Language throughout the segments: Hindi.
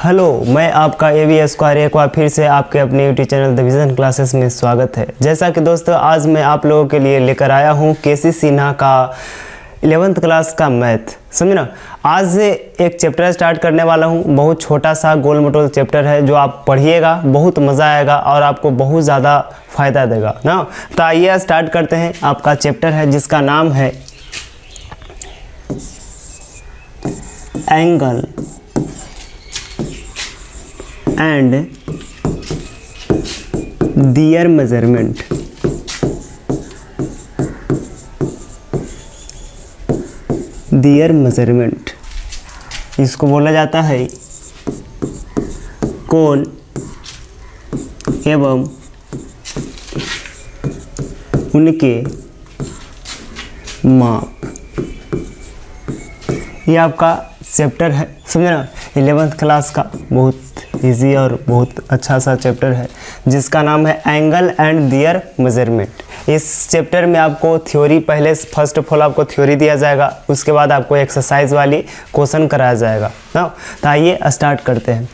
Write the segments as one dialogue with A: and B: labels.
A: हेलो, मैं आपका AV स्क्वायर एक बार फिर से आपके अपने YouTube channel the vision classes में स्वागत है। जैसा कि दोस्तों आज मैं आप लोगों के लिए लेकर आया हूँ KC सिन्हा का 11th क्लास का मैथ। समझे ना। आज से एक चैप्टर स्टार्ट करने वाला हूँ। बहुत छोटा सा गोल मटोल चैप्टर है जो आप पढ़िएगा, बहुत मज़ा आएगा और आपको बहुत ज़्यादा फ़ायदा देगा ना। तो आइए स्टार्ट करते हैं। आपका चैप्टर है जिसका नाम है एंगल and their measurement। इसको बोला जाता है कोण एवं उनके माप। ये आपका चैप्टर है, समझे ना। 11th क्लास का बहुत इजी और बहुत अच्छा सा चैप्टर है जिसका नाम है एंगल एंड देयर मेजरमेंट। इस चैप्टर में आपको थ्योरी पहले फर्स्ट ऑफ ऑल आपको थ्योरी दिया जाएगा, उसके बाद आपको एक्सरसाइज वाली क्वेश्चन कराया जाएगा ना। तो आइए स्टार्ट करते हैं।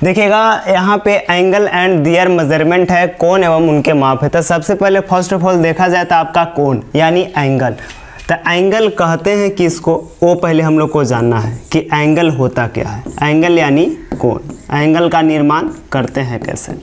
A: देखिएगा यहाँ पे एंगल एंड देयर मेजरमेंट है, कोण एवं उनके माप है। तो सबसे पहले फर्स्ट ऑफ ऑल देखा जाए तो आपका कोण यानी एंगल। तो एंगल कहते हैं कि इसको वो पहले हम लोग को जानना है कि एंगल होता क्या है। एंगल यानी कोण, एंगल का निर्माण करते हैं कैसे।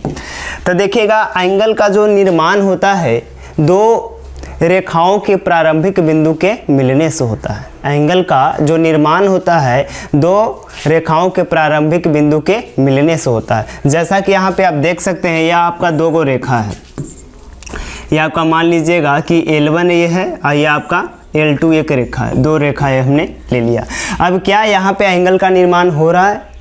A: तो देखिएगा एंगल का जो निर्माण होता है दो रेखाओं के प्रारंभिक बिंदु के मिलने से होता है। एंगल का जो निर्माण होता है दो रेखाओं के प्रारंभिक बिंदु के मिलने से होता है। जैसा कि यहाँ पे आप देख सकते हैं यह आपका दो गो रेखा है। यह आपका मान लीजिएगा कि L1 ये है और ये आपका L2 एक रेखा है। दो रेखाएं हमने ले लिया। अब क्या यहाँ पे एंगल का निर्माण हो रहा है?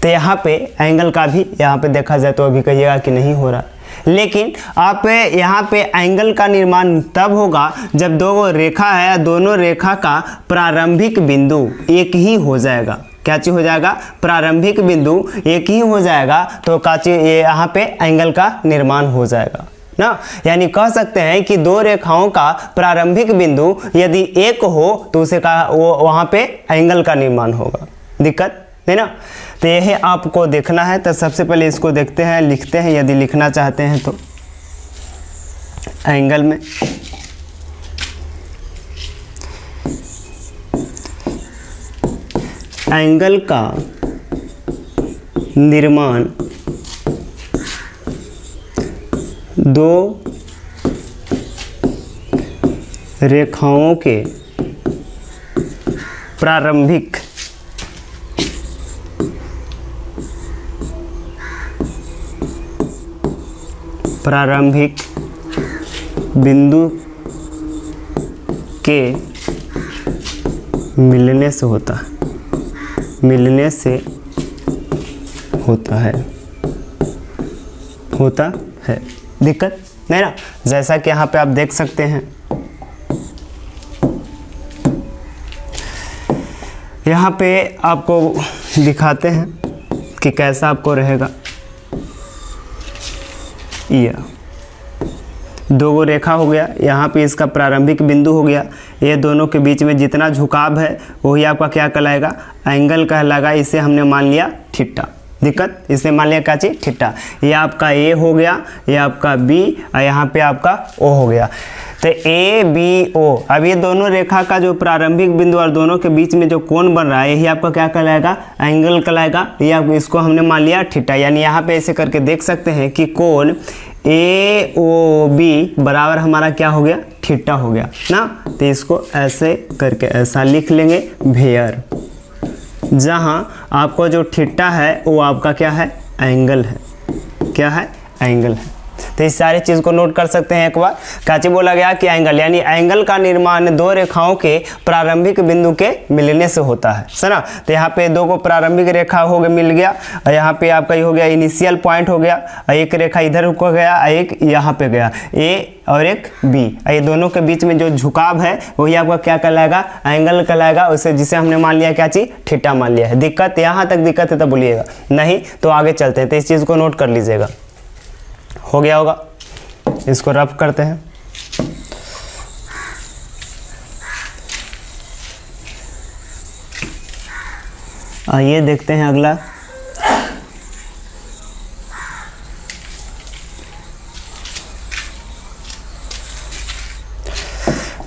A: तो यहाँ पे एंगल का भी यहाँ पे देखा जाए तो अभी कहिएगा कि नहीं हो रहा। लेकिन आप यहाँ पे एंगल का निर्माण तब होगा जब दो रेखा है, दोनों रेखा का प्रारंभिक बिंदु एक ही हो जाएगा। क्या चीज हो जाएगा? प्रारंभिक बिंदु एक ही हो जाएगा तो क्या चीज ये यहाँ पे एंगल का निर्माण हो जाएगा ना। यानी कह सकते हैं कि दो रेखाओं का प्रारंभिक बिंदु यदि एक हो तो उसे का वो वहाँ पे एंगल का निर्माण होगा। दिक्कत है ना। तो यह आपको देखना है। तो सबसे पहले इसको देखते हैं, लिखते हैं यदि लिखना चाहते हैं तो। एंगल में एंगल का निर्माण दो रेखाओं के प्रारंभिक बिंदु के मिलने से होता है। दिक्कत नहीं ना। जैसा कि यहाँ पे आप देख सकते हैं, यहाँ पे आपको दिखाते हैं कि कैसा आपको रहेगा। ये दो गो रेखा हो गया, यहाँ पे इसका प्रारंभिक बिंदु हो गया। ये दोनों के बीच में जितना झुकाव है वही आपका क्या कहलाएगा? एंगल कहलाएगा। इसे हमने मान लिया थीटा। दिक्कत, इसे मान लिया क्या चीज? थीटा। ये आपका A हो गया, ये आपका B और यहाँ पे आपका O हो गया। तो ABO, अब ये दोनों रेखा का जो प्रारंभिक बिंदु और दोनों के बीच में जो कोण बन रहा है यही आपका क्या कहलाएगा? एंगल कहलाएगा। ये आपको इसको हमने मान लिया थीटा। यानी यहाँ पे ऐसे करके देख सकते हैं कि कोण AOB बराबर हमारा क्या हो गया? थीटा हो गया ना। तो इसको ऐसे करके ऐसा लिख लेंगे वेयर, जहाँ आपको जो थीटा है वो आपका क्या है? एंगल है। क्या है? एंगल है। तो इस सारे चीज़ को नोट कर सकते हैं एक बार। काची बोला गया कि एंगल यानी एंगल का निर्माण दो रेखाओं के प्रारंभिक बिंदु के मिलने से होता है, है ना। तो यहाँ पे दो को प्रारंभिक रेखा हो गया, मिल गया। और यहाँ पे आपका ये हो गया इनिशियल पॉइंट हो गया। एक रेखा इधर को गया, एक यहाँ पे गया, ए और एक बी। ये दोनों के बीच में जो झुकाव है वही आपका क्या कहलाएगा? एंगल कहलाएगा। उसे जिसे हमने मान लिया क्या चीज? थीटा मान लिया है। दिक्कत यहाँ तक दिक्कत है तो बोलिएगा, नहीं तो आगे चलते हैं। तो इस चीज़ को नोट कर लीजिएगा। हो गया होगा, इसको रफ करते हैं। आइए देखते हैं अगला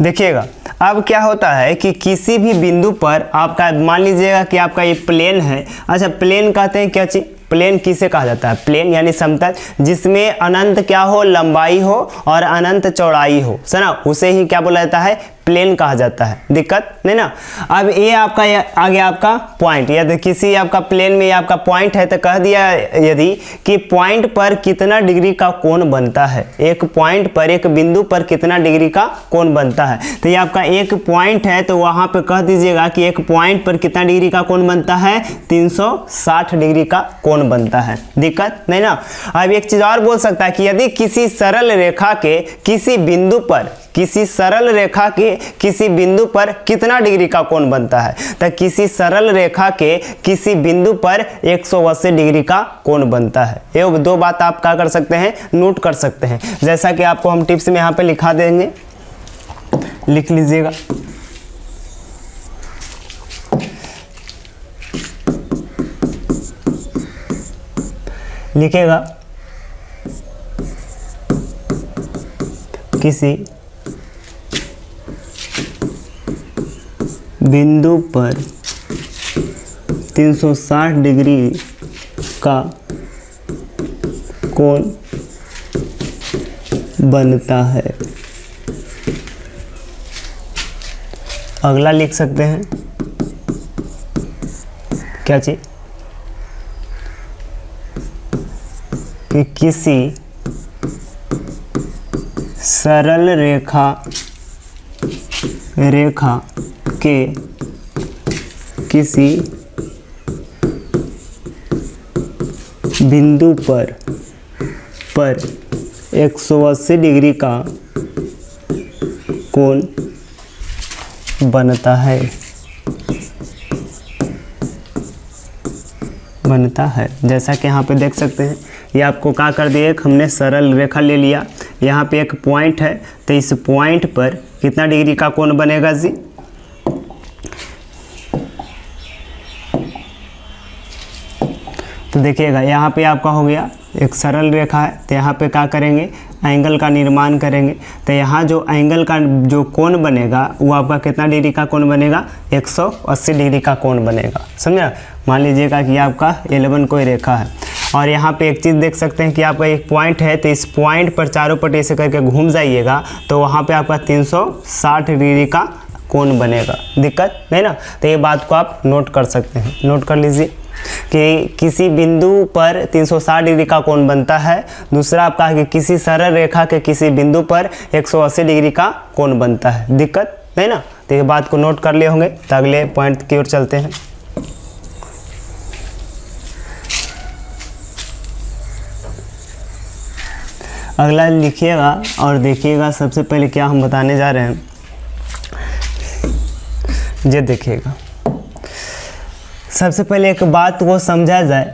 A: देखिएगा अब क्या होता है कि किसी भी बिंदु पर आपका, मान लीजिएगा कि आपका ये प्लेन है। अच्छा, प्लेन कहते हैं क्या चीज़? प्लेन किसे कहा जाता है? प्लेन यानी समतल जिसमें अनंत क्या हो, लंबाई हो और अनंत चौड़ाई हो, है ना, उसे ही क्या बोला जाता है? प्लेन कहा जाता है। दिक्कत नहीं ना। अब ये आपका आ गया आपका पॉइंट, यदि किसी आपका प्लेन में आपका पॉइंट है तो कह दिया यदि कि पॉइंट पर कितना डिग्री का कोण बनता है, एक पॉइंट पर, एक बिंदु पर कितना डिग्री का कोण बनता है। तो ये आपका एक पॉइंट है तो वहां पे कह दीजिएगा कि एक पॉइंट पर कितना डिग्री का कोण बनता है? 360 डिग्री का कोण बनता है। दिक्कत नहीं ना। अब एक चीज और बोल सकता है कि यदि किसी सरल रेखा के किसी बिंदु पर, किसी सरल रेखा के किसी बिंदु पर कितना डिग्री का कोण बनता है, तो किसी सरल रेखा के किसी बिंदु पर 180 डिग्री का कोण बनता है। ये दो बात आप क्या कर सकते हैं? नोट कर सकते हैं। जैसा कि आपको हम टिप्स में यहाँ पे लिखा देंगे, लिख लीजिएगा। लिखेगा किसी बिंदु पर 360 डिग्री का कोण बनता है। अगला लिख सकते हैं क्या चीज? कि किसी सरल रेखा के किसी बिंदु पर 180 डिग्री का कोण बनता है। जैसा कि यहाँ पे देख सकते हैं, ये आपको क्या कर दिया, एक हमने सरल रेखा ले लिया, यहाँ पे एक पॉइंट है तो इस पॉइंट पर कितना डिग्री का कोण बनेगा जी? तो देखिएगा यहाँ पे आपका हो गया एक सरल रेखा है, तो यहाँ पे क्या करेंगे? एंगल का निर्माण करेंगे। तो यहाँ जो एंगल का जो कोण बनेगा वो आपका कितना डिग्री का कोण बनेगा? 180 डिग्री का कोण बनेगा। समझा? मान लीजिएगा कि आपका 11 कोई रेखा है और यहाँ पे एक चीज़ देख सकते हैं कि आपका एक पॉइंट है, तो इस पॉइंट पर चारों पट्टी से करके घूम जाइएगा तो वहाँ पे आपका 360 डिग्री का कोण बनेगा। दिक्कत नहीं ना। तो ये बात को आप नोट कर सकते हैं, नोट कर लीजिए कि किसी बिंदु पर 360 डिग्री का कोण बनता है। दूसरा आपका है कि किसी सरल रेखा के किसी बिंदु पर 180 डिग्री का कोण बनता है। दिक्कत नहीं ना। तो ये बात को नोट कर लिए होंगे। तो अगले पॉइंट की ओर चलते हैं। अगला लिखिएगा और देखिएगा सबसे पहले क्या हम बताने जा रहे हैं। ये देखिएगा, सबसे पहले एक बात को समझा जाए।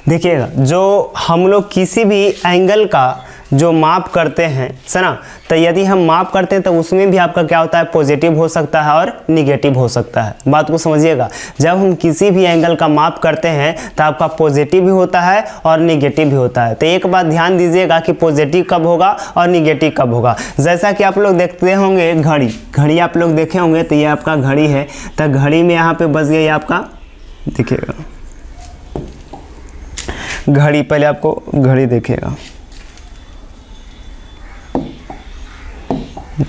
A: देखिएगा, जो हम लोग किसी भी एंगल का जो माप करते हैं, है ना, तो यदि हम माप करते हैं तो उसमें भी आपका क्या होता है? पॉजिटिव हो सकता है और निगेटिव हो सकता है। बात को समझिएगा, जब हम किसी भी एंगल का माप करते हैं तो आपका पॉजिटिव भी होता है और निगेटिव भी होता है। तो एक बात ध्यान दीजिएगा कि पॉजिटिव कब होगा और निगेटिव कब होगा। जैसा कि आप लोग देखते होंगे घड़ी आप लोग देखे होंगे, तो ये आपका घड़ी है, तो घड़ी में यहाँ पे बच गई आपका, देखिएगा घड़ी, पहले आपको घड़ी देखिएगा,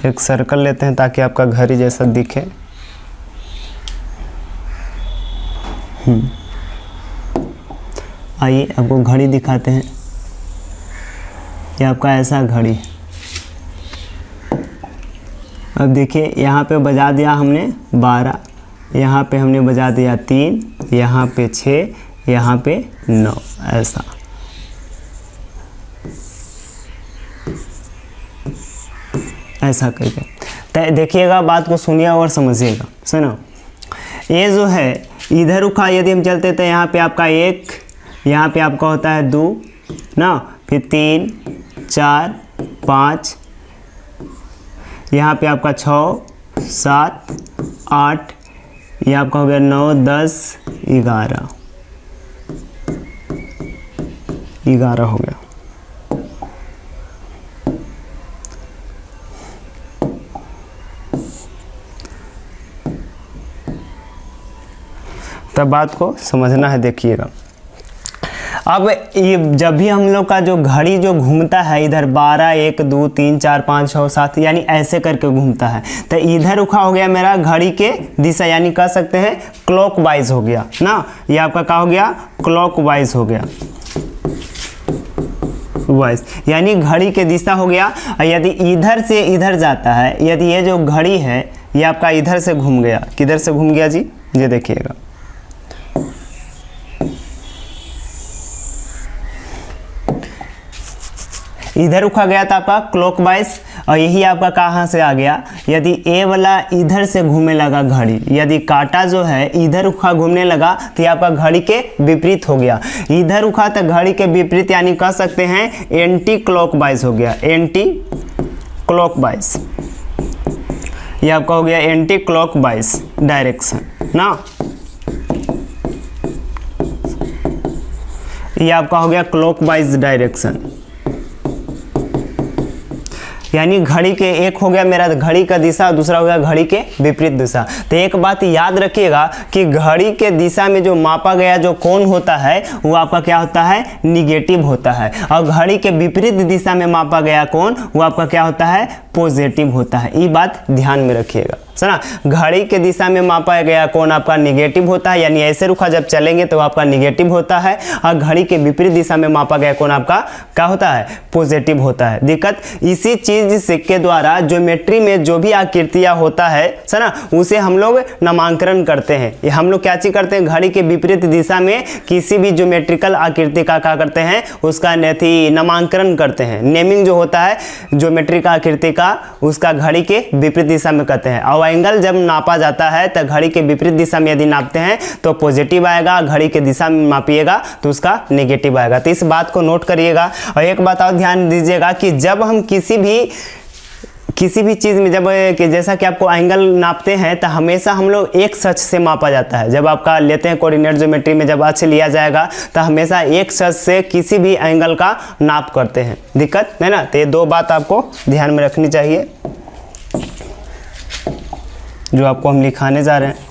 A: एक सर्कल लेते हैं ताकि आपका घड़ी जैसा दिखे। आइए आपको घड़ी दिखाते हैं। ये आपका ऐसा घड़ी। अब देखिए यहाँ पे बजा दिया हमने 12, यहाँ पे हमने बजा दिया 3, यहाँ पे 6, यहाँ पे 9, ऐसा। ऐसा करके तो देखिएगा, बात को सुनिए और समझिएगा, सुनो। ये जो है इधर उखा, यदि हम चलते तो यहाँ पे आपका 1, यहाँ पे आपका होता है 2 ना, फिर 3, 4, 5, यहाँ पे आपका 6, 7, 8, ये आपका हो गया 9, 10, 11 हो गया। तब बात को समझना है। देखिएगा, अब ये जब भी हम लोग का जो घड़ी जो घूमता है इधर 12, 1, 2, 3, 4, 5, 6, 7 यानी ऐसे करके घूमता है, तो इधर रुखा हो गया मेरा घड़ी के दिशा, यानी कह सकते हैं क्लॉकवाइज हो गया ना। ये आपका क्या हो गया? क्लॉकवाइज हो गया, वाइज यानी घड़ी के दिशा हो गया। और यदि इधर से इधर जाता है, यदि ये जो घड़ी है ये आपका इधर से घूम गया, किधर से घूम गया जी? ये देखिएगा, इधर रुका गया था आपका क्लॉकवाइज, और यही आपका कहाँ से आ गया? यदि ए वाला इधर से घूमने लगा घड़ी, यदि कांटा जो है इधर रुखा घूमने लगा तो ये आपका घड़ी के विपरीत हो गया। इधर रुखा तो घड़ी के विपरीत, यानी कह सकते हैं एंटी क्लॉकवाइज हो गया, एंटी क्लॉकवाइज। ये आपका हो गया एंटी क्लॉकवाइज डायरेक्शन ना। ये आपका हो गया क्लॉकवाइज डायरेक्शन, यानी घड़ी के एक हो गया मेरा घड़ी का दिशा, दूसरा हो गया घड़ी के विपरीत दिशा। तो एक बात याद रखिएगा कि घड़ी के दिशा में जो मापा गया जो कोण होता है वो आपका क्या होता है? निगेटिव होता है। और घड़ी के विपरीत दिशा में मापा गया कोण वो आपका क्या होता है? पॉजिटिव होता है। ये बात ध्यान में रखिएगा, सुना। घड़ी के दिशा में मापा गया कोण आपका निगेटिव होता है, यानी ऐसे रुखा जब चलेंगे तो आपका निगेटिव होता है, और घड़ी के विपरीत दिशा में मापा गया कोण आपका क्या होता है? पॉजिटिव होता है। दिक्कत इसी चीज के द्वारा ज्योमेट्री में जो भी आकृतियां होता है ना, उसे हम लोग नामांकन करते हैं। ये हम लोग क्या चीज करते हैं? घड़ी के विपरीत दिशा में किसी भी ज्योमेट्रिकल आकृति का क्या करते हैं? उसका नामांकन करते हैं। नेमिंग जो होता है ज्योमेट्री का आकृति का, उसका घड़ी के विपरीत दिशा में करते हैं। और एंगल जब नापा जाता है तो घड़ी के विपरीत दिशा में यदि नापते हैं तो पॉजिटिव आएगा, घड़ी के दिशा में मापिएगा तो उसका नेगेटिव आएगा। तो इस बात को नोट करिएगा। और एक बात और ध्यान दीजिएगा कि जब हम किसी भी चीज़ में जब कि जैसा कि आपको एंगल नापते हैं तो हमेशा हम लोग एक अक्ष से मापा जाता है। जब आपका लेते हैं कोऑर्डिनेट ज्योमेट्री में जब अक्ष लिया जाएगा तो हमेशा एक अक्ष से किसी भी एंगल का नाप करते हैं। दिक्कत है ना। तो ये दो बात आपको ध्यान में रखनी चाहिए जो आपको हम लिखाने जा रहे हैं।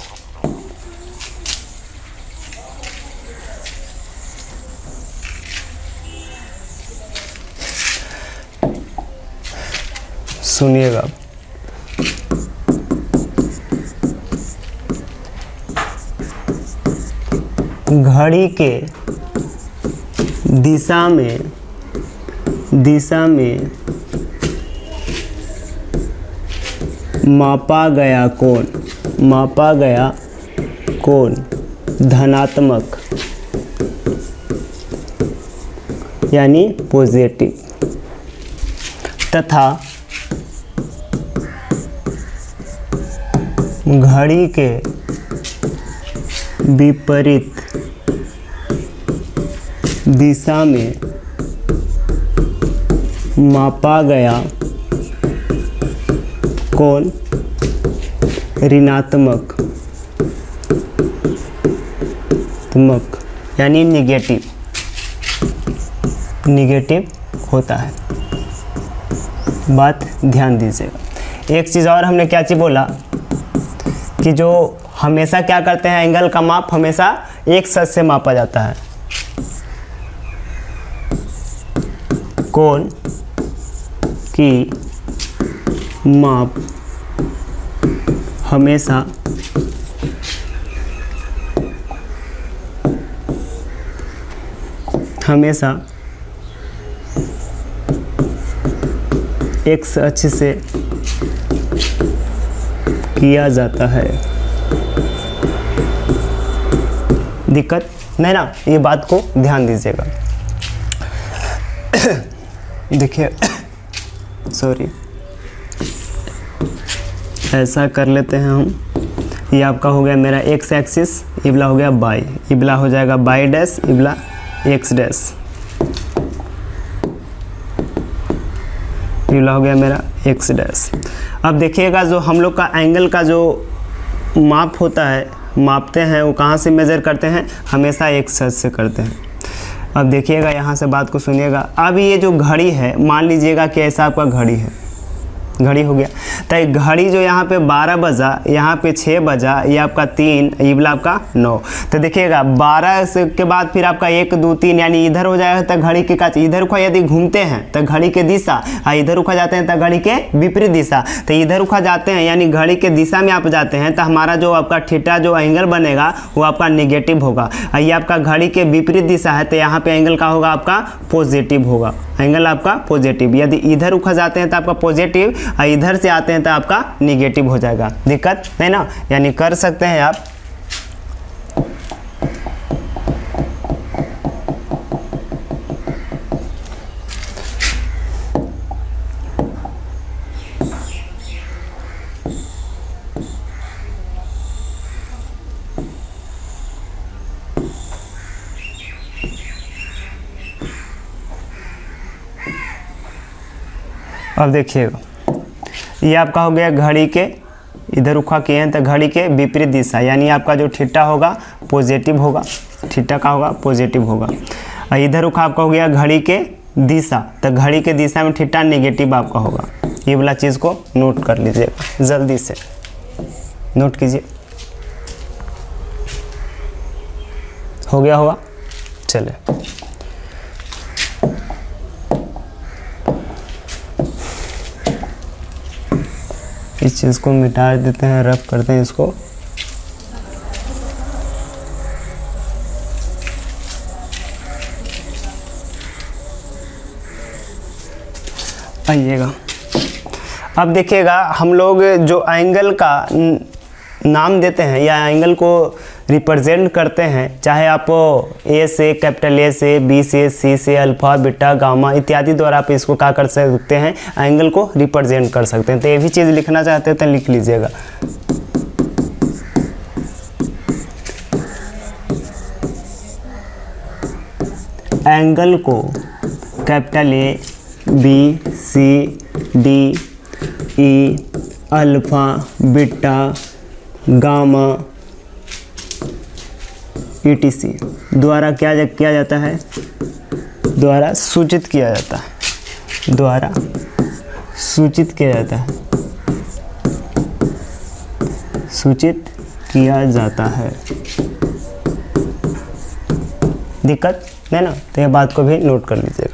A: सुनिएगा, घड़ी के दिशा में मापा गया कोण धनात्मक यानी पॉजिटिव तथा घड़ी के विपरीत दिशा में मापा गया कोण ऋणात्मक यानी निगेटिव होता है। बात ध्यान दीजिएगा। एक चीज़ और हमने क्या चीज़ बोला कि जो हमेशा क्या करते हैं, एंगल का माप हमेशा एक अक्ष से मापा जाता है। कोण की माप हमेशा एक अक्ष से किया जाता है। दिक्कत नहीं ना, ये बात को ध्यान दीजिएगा। देखिए सॉरी, ऐसा कर लेते हैं हम। ये आपका हो गया मेरा एक्स एक्सिस, ये वाला हो गया बाई, ये वाला हो जाएगा बाई डैश, ये वाला एक्स डैश, ये वाला हो गया मेरा एक्स डैश। अब देखिएगा जो हम लोग का एंगल का जो माप होता है, मापते हैं वो कहाँ से मेज़र करते हैं? हमेशा एक अक्ष से करते हैं। अब देखिएगा यहाँ से बात को सुनिएगा। अब ये जो घड़ी है, मान लीजिएगा कि ऐसा आपका घड़ी है, घड़ी हो गया। तो घड़ी जो यहाँ पे 12 बजा, यहाँ पे 6 बजा, ये आपका 3, ये वाला आपका 9। तो देखिएगा 12 के बाद फिर आपका 1 2 3 यानी इधर हो जाएगा। तो घड़ी के काच इधर उखा यदि घूमते हैं तो घड़ी के दिशा, इधर उखा जाते हैं तो घड़ी के विपरीत दिशा। तो इधर उखा जाते हैं यानी घड़ी के दिशा में आप जाते हैं तो हमारा जो आपका थीटा जो एंगल बनेगा वो आपका नेगेटिव होगा। ये आपका घड़ी के विपरीत दिशा है तो यहाँ पे एंगल का होगा आपका पॉजिटिव होगा, एंगल आपका पॉजिटिव। यदि इधर उखा जाते हैं तो आपका पॉजिटिव, और इधर से आते हैं तो आपका नेगेटिव हो जाएगा। दिक्कत है ना, यानी कर सकते हैं आप। अब देखिएगा ये आपका हो गया घड़ी के इधर उखा किए हैं तो घड़ी के विपरीत दिशा, यानी आपका जो थीटा होगा पॉजिटिव होगा, थीटा का होगा पॉजिटिव होगा। और इधर उखा आपका हो गया घड़ी के दिशा, तो घड़ी के दिशा में थीटा नेगेटिव आपका होगा। ये वाला चीज़ को नोट कर लीजिएगा, जल्दी से नोट कीजिए। हो गया होगा, चले। इस चीज़ को मिटा देते हैं, रफ करते हैं इसको। आइएगा अब देखिएगा, हम लोग जो एंगल का नाम देते हैं या एंगल को रिप्रेजेंट करते हैं, चाहे आप ए से, कैपिटल ए से, बी से, सी से, अल्फा, बीटा, गामा इत्यादि द्वारा आप इसको क्या कर सकते हैं, एंगल को रिप्रेजेंट कर सकते हैं। तो ये भी चीज़ लिखना चाहते हैं तो लिख लीजिएगा। एंगल को capital A, B, C, D, E, alpha, beta, gamma ETC द्वारा क्या किया जाता है, द्वारा सूचित किया जाता है, द्वारा सूचित किया जाता है, सूचित किया जाता है। दिक्कत है ना, तो ये बात को भी नोट कर लीजिएगा।